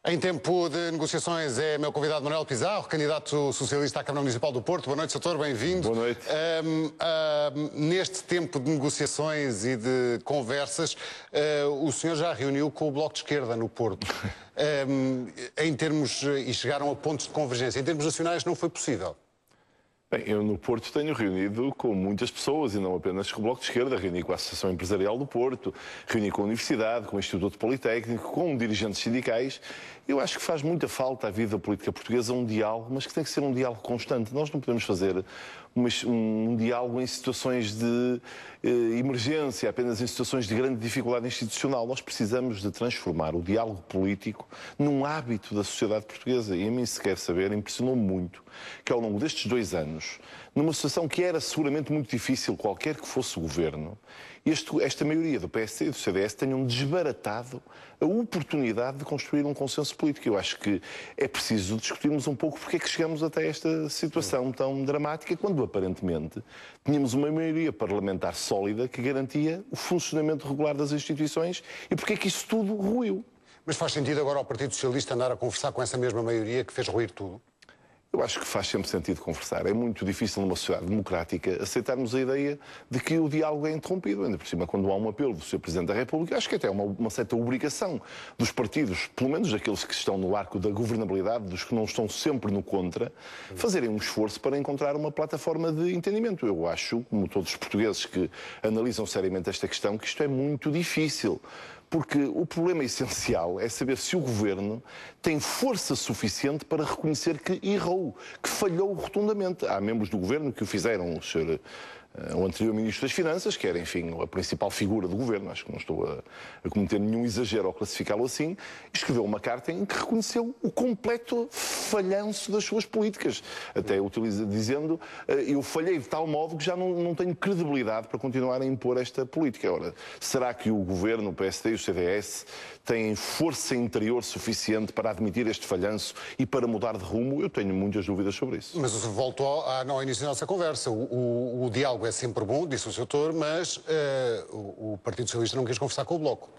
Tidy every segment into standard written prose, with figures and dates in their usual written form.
Em tempo de negociações é meu convidado Manuel Pizarro, candidato socialista à Câmara Municipal do Porto. Boa noite, Soutor, bem-vindo. Boa noite. Neste tempo de negociações e de conversas, o senhor já reuniu com o Bloco de Esquerda no Porto. E chegaram a pontos de convergência. Em termos nacionais não foi possível. Bem, eu no Porto tenho reunido com muitas pessoas e não apenas com o Bloco de Esquerda. Reuni com a Associação Empresarial do Porto, reuni com a Universidade, com o Instituto Politécnico, com dirigentes sindicais. Eu acho que faz muita falta à vida política portuguesa um diálogo, mas que tem que ser um diálogo constante. Nós não podemos fazer um diálogo em situações de emergência, apenas em situações de grande dificuldade institucional. Nós precisamos de transformar o diálogo político num hábito da sociedade portuguesa. E a mim, se quer saber, impressionou-me muito que ao longo destes 2 anos, numa situação que era seguramente muito difícil, qualquer que fosse o governo, esta maioria do PSD e do CDS tenham desbaratado a oportunidade de construir um consenso político. Eu acho que é preciso discutirmos um pouco porque é que chegamos até esta situação tão dramática, quando aparentemente tínhamos uma maioria parlamentar sólida que garantia o funcionamento regular das instituições e porque é que isso tudo ruiu. Mas faz sentido agora ao Partido Socialista andar a conversar com essa mesma maioria que fez ruir tudo? Eu acho que faz sempre sentido conversar. É muito difícil numa sociedade democrática aceitarmos a ideia de que o diálogo é interrompido. Ainda por cima, quando há um apelo do Sr. Presidente da República, acho que até é uma certa obrigação dos partidos, pelo menos aqueles que estão no arco da governabilidade, dos que não estão sempre no contra, fazerem um esforço para encontrar uma plataforma de entendimento. Eu acho, como todos os portugueses que analisam seriamente esta questão, que isto é muito difícil. Porque o problema essencial é saber se o Governo tem força suficiente para reconhecer que errou, que falhou rotundamente. Há membros do Governo que o fizeram, o anterior Ministro das Finanças, que era, enfim, a principal figura do Governo, acho que não estou a cometer nenhum exagero ao classificá-lo assim, escreveu uma carta em que reconheceu o completo falhanço das suas políticas. Até dizendo, eu falhei de tal modo que já não tenho credibilidade para continuar a impor esta política. Ora, será que o Governo, o PSD e o CDS têm força interior suficiente para admitir este falhanço e para mudar de rumo? Eu tenho muitas dúvidas sobre isso. Mas volto ao início da nossa conversa. O diálogo é sempre bom, disse o Soutor, mas o Partido Socialista não quis conversar com o Bloco.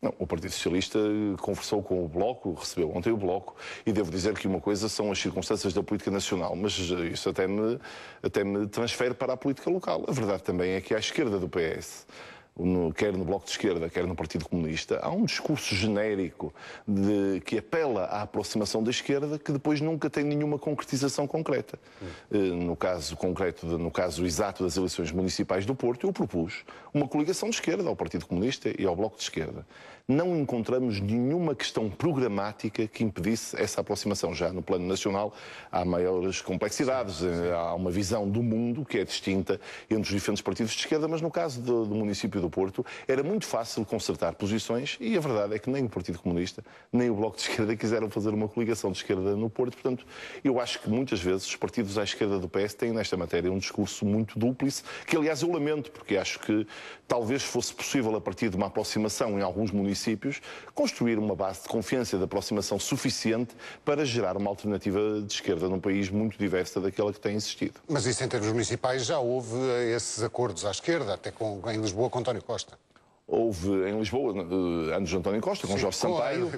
Não, o Partido Socialista conversou com o Bloco, recebeu ontem o Bloco, e devo dizer que uma coisa são as circunstâncias da política nacional, mas isso até me transfere para a política local. A verdade também é que à esquerda do PS, quer no Bloco de Esquerda, quer no Partido Comunista, há um discurso genérico que apela à aproximação da esquerda que depois nunca tem nenhuma concretização concreta. No caso exato das eleições municipais do Porto, eu propus uma coligação de esquerda ao Partido Comunista e ao Bloco de Esquerda. Não encontramos nenhuma questão programática que impedisse essa aproximação. Já no plano nacional há maiores complexidades, há uma visão do mundo que é distinta entre os diferentes partidos de esquerda, mas no caso do município do Porto era muito fácil concertar posições e a verdade é que nem o Partido Comunista nem o Bloco de Esquerda quiseram fazer uma coligação de esquerda no Porto. Portanto, eu acho que muitas vezes os partidos à esquerda do PS têm nesta matéria um discurso muito dúplice, que aliás eu lamento, porque acho que talvez fosse possível, a partir de uma aproximação em alguns municípios, construir uma base de confiança e de aproximação suficiente para gerar uma alternativa de esquerda num país muito diversa daquela que tem existido. Mas isso em termos municipais já houve esses acordos à esquerda, até em Lisboa com António Costa. Houve em Lisboa, antes de António Costa, com Jorge Sampaio,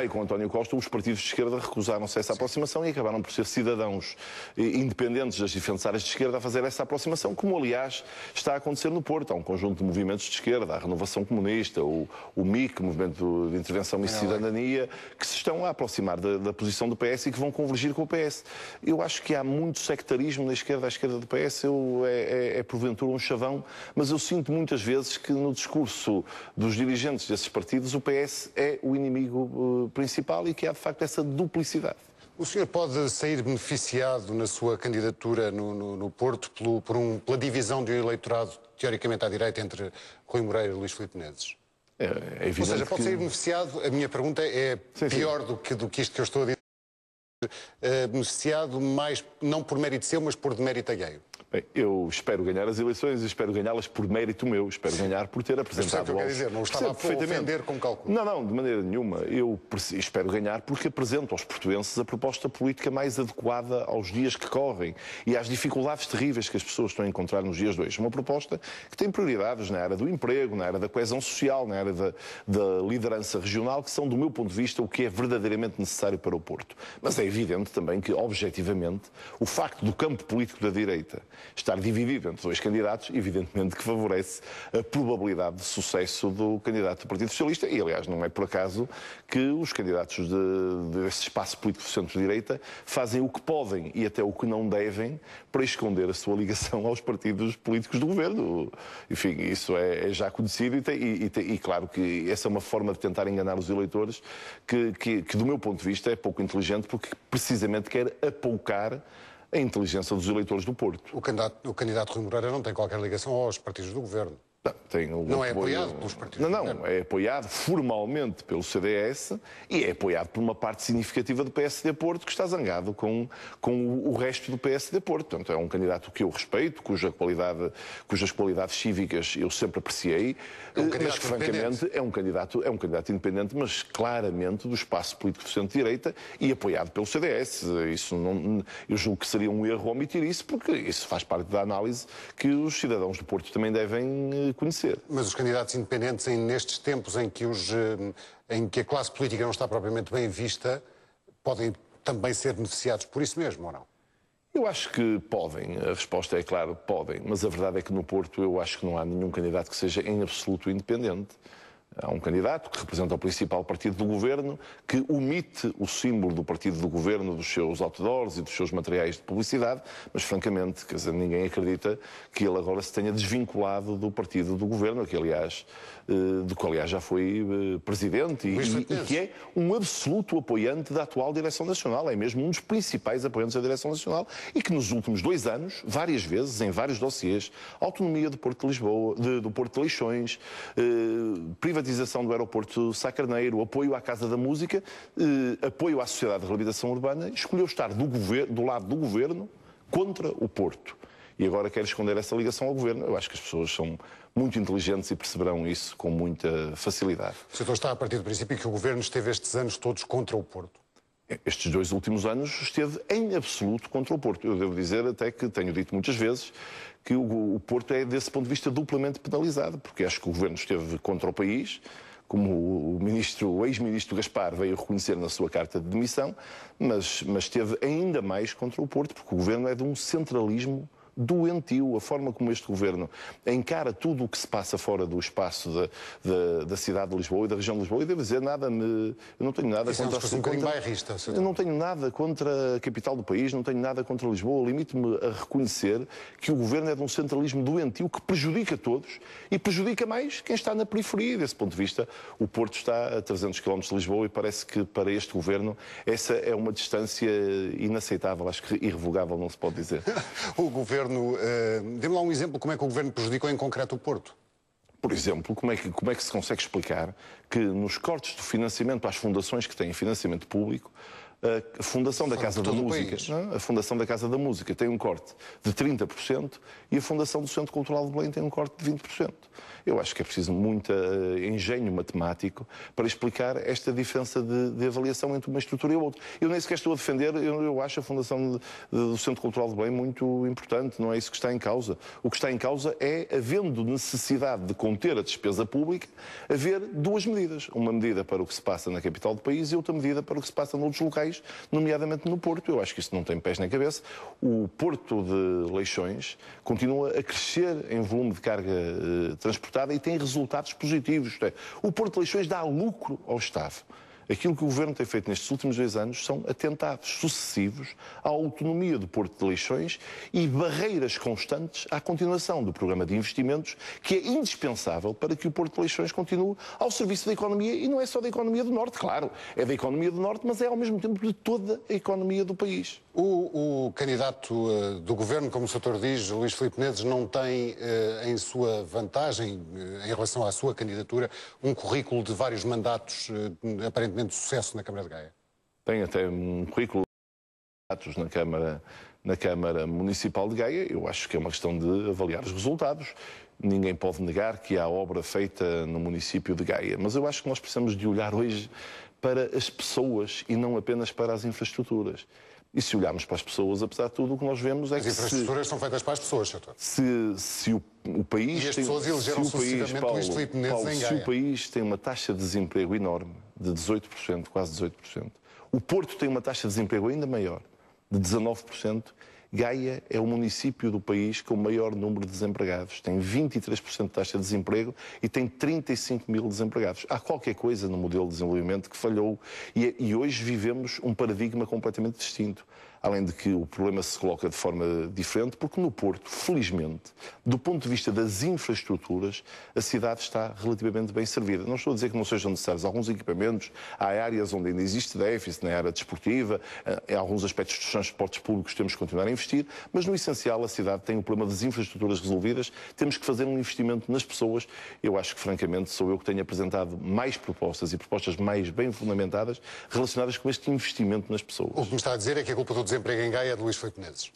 e com António Costa, os partidos de esquerda recusaram-se a essa aproximação e acabaram por ser cidadãos independentes das diferentes áreas de esquerda a fazer essa aproximação, como aliás está a acontecer no Porto. Há um conjunto de movimentos de esquerda, a Renovação Comunista, o MIC, Movimento de Intervenção e Cidadania, que se estão a aproximar da posição do PS e que vão convergir com o PS. Eu acho que há muito sectarismo na esquerda, à esquerda do PS, é porventura um chavão, mas eu sinto muitas vezes que no discurso dos dirigentes desses partidos, o PS é o inimigo principal e que há, de facto, essa duplicidade. O senhor pode sair beneficiado na sua candidatura no Porto pela divisão de um eleitorado teoricamente à direita entre Rui Moreira e Luís Filipe Menezes? É evidente. Ou seja, pode sair beneficiado, a minha pergunta é pior do que isto que eu estou a dizer. beneficiado mais, não por mérito seu, mas por demérito alheio? Bem, eu espero ganhar as eleições e espero ganhá-las por mérito meu. Espero ganhar por ter apresentado... Mas, dizer, não estava a ofender com cálculo. Não, de maneira nenhuma. Eu espero ganhar porque apresento aos portuenses a proposta política mais adequada aos dias que correm e às dificuldades terríveis que as pessoas estão a encontrar nos dias de hoje. Uma proposta que tem prioridades na área do emprego, na área da coesão social, na área da liderança regional, que são, do meu ponto de vista, o que é verdadeiramente necessário para o Porto. Mas é evidente também que, objetivamente, o facto do campo político da direita estar dividido entre dois candidatos, evidentemente que favorece a probabilidade de sucesso do candidato do Partido Socialista e, aliás, não é por acaso que os candidatos desse espaço político do centro-direita fazem o que podem e até o que não devem para esconder a sua ligação aos partidos políticos do governo. Enfim, isso é já conhecido e claro que essa é uma forma de tentar enganar os eleitores que, do meu ponto de vista, é pouco inteligente porque precisamente quer apoucar a inteligência dos eleitores do Porto. O candidato Rui Moreira não tem qualquer ligação aos partidos do governo. Não é apoiado pelos partidos? Não, é apoiado formalmente pelo CDS e é apoiado por uma parte significativa do PSD Porto que está zangado com o resto do PSD Porto. Portanto, é um candidato que eu respeito, cujas qualidades cívicas eu sempre apreciei, mas francamente é um candidato independente, mas claramente do espaço político do centro-direita e apoiado pelo CDS. Eu julgo que seria um erro omitir isso, porque isso faz parte da análise que os cidadãos do Porto também devem conhecer. Mas os candidatos independentes, nestes tempos em que a classe política não está propriamente bem vista, podem também ser beneficiados por isso mesmo, ou não? Eu acho que podem. A resposta é claro, podem. Mas a verdade é que no Porto eu acho que não há nenhum candidato que seja em absoluto independente. Há um candidato que representa o principal partido do governo, que omite o símbolo do partido do governo dos seus outdoors e dos seus materiais de publicidade, mas francamente, quer dizer, ninguém acredita que ele agora se tenha desvinculado do partido do governo, do que aliás já foi presidente e que é um absoluto apoiante da atual Direção Nacional, é mesmo um dos principais apoiantes da Direção Nacional e que nos últimos 2 anos, várias vezes, em vários dossiês, autonomia do Porto de Lisboa, do Porto de Leixões, privatização do aeroporto Sá Carneiro, apoio à Casa da Música, apoio à Sociedade de Reabilitação Urbana, escolheu estar do lado do governo contra o Porto. E agora quer esconder essa ligação ao governo. Eu acho que as pessoas são muito inteligentes e perceberão isso com muita facilidade. O senhor está a partir do princípio que o governo esteve estes anos todos contra o Porto? Estes 2 últimos anos esteve em absoluto contra o Porto. Eu devo dizer até que tenho dito muitas vezes que o Porto é, desse ponto de vista, duplamente penalizado, porque acho que o governo esteve contra o país, como o ex-ministro Gaspar veio reconhecer na sua carta de demissão, mas esteve ainda mais contra o Porto, porque o governo é de um centralismo doentio. A forma como este governo encara tudo o que se passa fora do espaço da cidade de Lisboa e da região de Lisboa, e devo dizer, eu não tenho nada Eu não tenho nada contra a capital do país, não tenho nada contra Lisboa. Limito-me a reconhecer que o governo é de um centralismo doentio que prejudica todos e prejudica mais quem está na periferia. Desse ponto de vista, o Porto está a 300 km de Lisboa e parece que para este governo essa é uma distância inaceitável, acho que irrevogável, não se pode dizer. O governo, dê-me lá um exemplo, como é que o governo prejudicou em concreto o Porto? Por exemplo, como é que se consegue explicar que nos cortes do financiamento às fundações que têm financiamento público, a Fundação da Casa da Música, a Fundação da Casa da Música tem um corte de 30% e a Fundação do Centro Cultural de Belém tem um corte de 20%. Eu acho que é preciso muito engenho matemático para explicar esta diferença de avaliação entre uma estrutura e a outra. Eu nem sequer estou a defender, eu acho a Fundação do Centro Cultural de Belém muito importante, não é isso que está em causa. O que está em causa é, havendo necessidade de conter a despesa pública, haver 2 medidas. Uma medida para o que se passa na capital do país e outra medida para o que se passa noutros locais, nomeadamente no Porto. Eu acho que isso não tem pés nem cabeça. O Porto de Leixões continua a crescer em volume de carga transportada e tem resultados positivos. Isto é, o Porto de Leixões dá lucro ao Estado. Aquilo que o Governo tem feito nestes últimos 2 anos são atentados sucessivos à autonomia do Porto de Leixões e barreiras constantes à continuação do programa de investimentos que é indispensável para que o Porto de Leixões continue ao serviço da economia, e não é só da economia do Norte, claro, é da economia do Norte, mas é ao mesmo tempo de toda a economia do país. O candidato do Governo, como o Sr. diz, Luís Filipe Menezes, não tem em sua vantagem, em relação à sua candidatura, um currículo de vários mandatos aparentemente de sucesso na Câmara de Gaia? Tem até um currículo candidatos na Câmara Municipal de Gaia. Eu acho que é uma questão de avaliar os resultados. Ninguém pode negar que há obra feita no município de Gaia, mas eu acho que nós precisamos de olhar hoje para as pessoas e não apenas para as infraestruturas. E se olharmos para as pessoas, apesar de tudo, o que nós vemos é que... As infraestruturas são feitas para as pessoas, Sr. Se o país... E as pessoas elegeram sucessivamente Luís Filipe Menezes em Gaia. Se o país tem uma taxa de desemprego enorme, de 18%, quase 18%, o Porto tem uma taxa de desemprego ainda maior, de 19%, Gaia é o município do país com o maior número de desempregados. Tem 23% de taxa de desemprego e tem 35 mil desempregados. Há qualquer coisa no modelo de desenvolvimento que falhou e hoje vivemos um paradigma completamente distinto. Além de que o problema se coloca de forma diferente, porque no Porto, felizmente, do ponto de vista das infraestruturas, a cidade está relativamente bem servida. Não estou a dizer que não sejam necessários alguns equipamentos, há áreas onde ainda existe déficit, na área desportiva, em alguns aspectos dos transportes públicos temos que continuar a investir, mas no essencial a cidade tem o problema das infraestruturas resolvidas, temos que fazer um investimento nas pessoas. Eu acho que, francamente, sou eu que tenho apresentado mais propostas e propostas mais bem fundamentadas relacionadas com este investimento nas pessoas. O que me está a dizer é que a culpa do desemprego em Gaia é de Luís Filipe Menezes.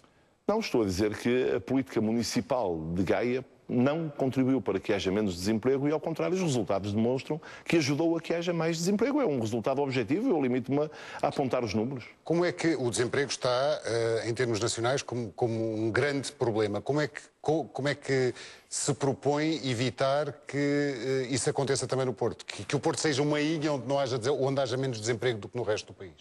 Não, estou a dizer que a política municipal de Gaia não contribuiu para que haja menos desemprego e, ao contrário, os resultados demonstram que ajudou a que haja mais desemprego. É um resultado objetivo, eu limito-me a apontar os números. Como é que o desemprego está, em termos nacionais, como um grande problema? Como é que se propõe evitar que isso aconteça também no Porto? Que o Porto seja uma ilha onde haja menos desemprego do que no resto do país?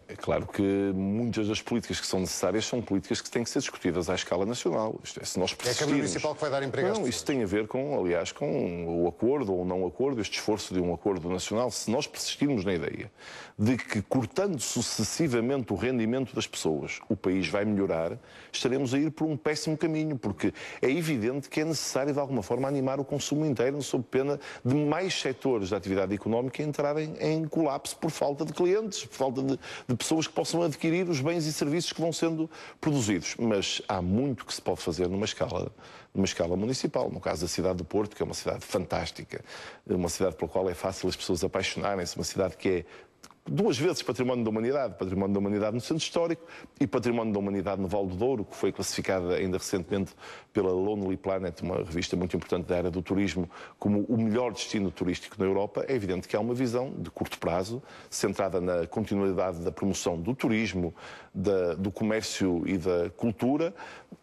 É claro que muitas das políticas que são necessárias são políticas que têm que ser discutidas à escala nacional. Isto é, se nós persistirmos... É a Câmara Municipal que vai dar emprego às pessoas. Isso tem a ver com, aliás, com o acordo ou não acordo, este esforço de um acordo nacional. Se nós persistirmos na ideia de que, cortando sucessivamente o rendimento das pessoas, o país vai melhorar, estaremos a ir por um péssimo caminho, porque é evidente que é necessário, de alguma forma, animar o consumo interno, sob pena de mais setores da atividade económica entrarem em colapso por falta de clientes, por falta de pessoas que possam adquirir os bens e serviços que vão sendo produzidos. Mas há muito que se pode fazer numa escala municipal. No caso da cidade do Porto, que é uma cidade fantástica, uma cidade pela qual é fácil as pessoas apaixonarem-se, uma cidade que é duas vezes Património da Humanidade no Centro Histórico e Património da Humanidade no Vale do Douro, que foi classificada ainda recentemente pela Lonely Planet, uma revista muito importante da área do turismo, como o melhor destino turístico na Europa. É evidente que há uma visão de curto prazo, centrada na continuidade da promoção do turismo, do comércio e da cultura,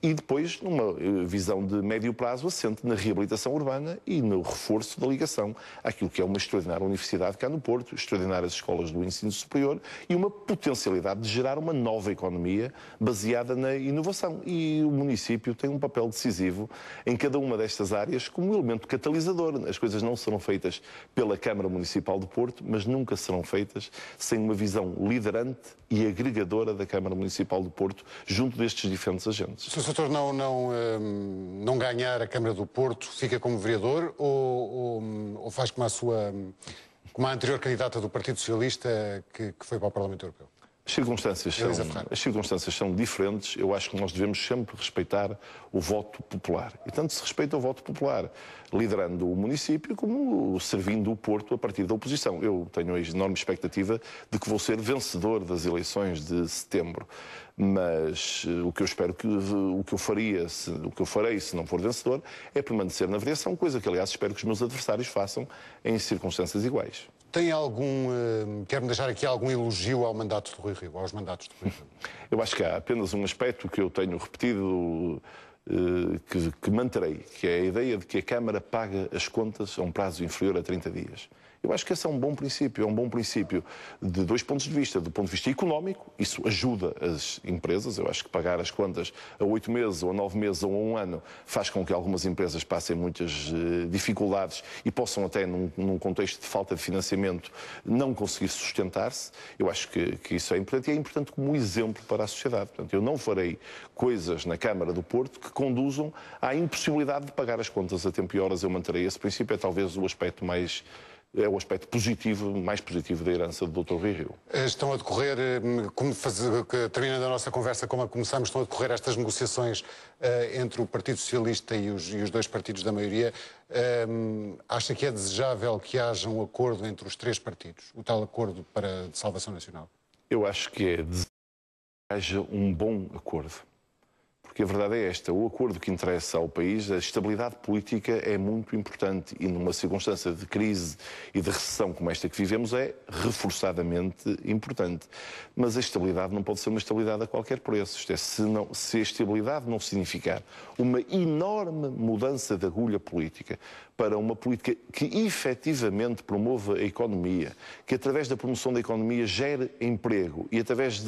e depois numa visão de médio prazo assente na reabilitação urbana e no reforço da ligação àquilo que é uma extraordinária universidade cá no Porto, extraordinárias escolas do ensino superior e uma potencialidade de gerar uma nova economia baseada na inovação. E o município tem um papel decisivo em cada uma destas áreas como um elemento catalisador. As coisas não serão feitas pela Câmara Municipal do Porto, mas nunca serão feitas sem uma visão liderante e agregadora da Câmara Municipal do Porto junto destes diferentes agentes. Se o setor não ganhar a Câmara do Porto, fica como vereador ou faz como a anterior candidata do Partido Socialista que foi para o Parlamento Europeu? As circunstâncias são diferentes. Eu acho que nós devemos sempre respeitar o voto popular. E tanto se respeita o voto popular, liderando o município como servindo o Porto a partir da oposição. Eu tenho a enorme expectativa de que vou ser vencedor das eleições de setembro. Mas o que eu espero o que eu farei se não for vencedor é permanecer na vereação, coisa que aliás espero que os meus adversários façam em circunstâncias iguais. Quer-me deixar aqui algum elogio ao mandato do Rui Rio, aos mandatos do Rui Rio? Eu acho que há apenas um aspecto que eu tenho repetido, que manterei, que é a ideia de que a Câmara paga as contas a um prazo inferior a 30 dias. Eu acho que esse é um bom princípio de dois pontos de vista. Do ponto de vista económico, isso ajuda as empresas. Eu acho que pagar as contas a 8 meses, ou a 9 meses, ou a 1 ano, faz com que algumas empresas passem muitas dificuldades e possam até, num contexto de falta de financiamento, não conseguir sustentar-se. Eu acho que isso é importante e é importante como exemplo para a sociedade. Portanto, eu não farei coisas na Câmara do Porto que conduzam à impossibilidade de pagar as contas a tempo e horas. Eu manterei esse princípio, é talvez o aspecto mais positivo da herança do Dr. Rui Rio. Estão a decorrer, terminando a nossa conversa como a começámos, estão a decorrer estas negociações entre o Partido Socialista e os dois partidos da maioria. Acha que é desejável que haja um acordo entre os três partidos, o tal acordo de salvação nacional? Eu acho que é haja um bom acordo. Porque a verdade é esta, o acordo que interessa ao país, a estabilidade política é muito importante e numa circunstância de crise e de recessão como esta que vivemos é reforçadamente importante. Mas a estabilidade não pode ser uma estabilidade a qualquer preço. Isto é, se a estabilidade não significar uma enorme mudança de agulha política para uma política que efetivamente promova a economia, que através da promoção da economia gere emprego e através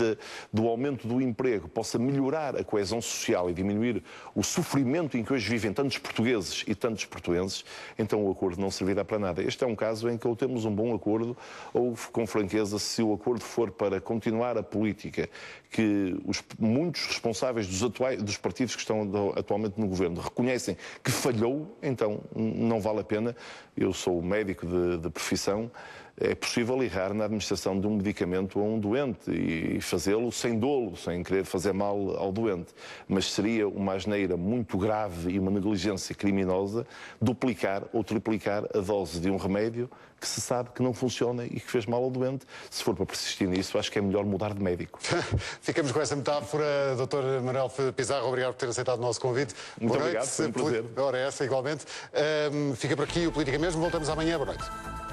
do aumento do emprego possa melhorar a coesão social e diminuir o sofrimento em que hoje vivem tantos portugueses e tantos portuenses, então o acordo não servirá para nada. Este é um caso em que ou temos um bom acordo ou, com franqueza, se o acordo for para continuar a política que muitos responsáveis dos partidos que estão atualmente no governo reconhecem que falhou, então não vale a pena. Eu sou médico de profissão. É possível errar na administração de um medicamento a um doente e fazê-lo sem dolo, sem querer fazer mal ao doente. Mas seria uma asneira muito grave e uma negligência criminosa duplicar ou triplicar a dose de um remédio que se sabe que não funciona e que fez mal ao doente. Se for para persistir nisso, acho que é melhor mudar de médico. Ficamos com essa metáfora. Dr. Manuel Pizarro, obrigado por ter aceitado o nosso convite. Muito obrigado, foi um prazer. Ora, essa igualmente. Fica por aqui o Política Mesmo. Voltamos amanhã. Boa noite.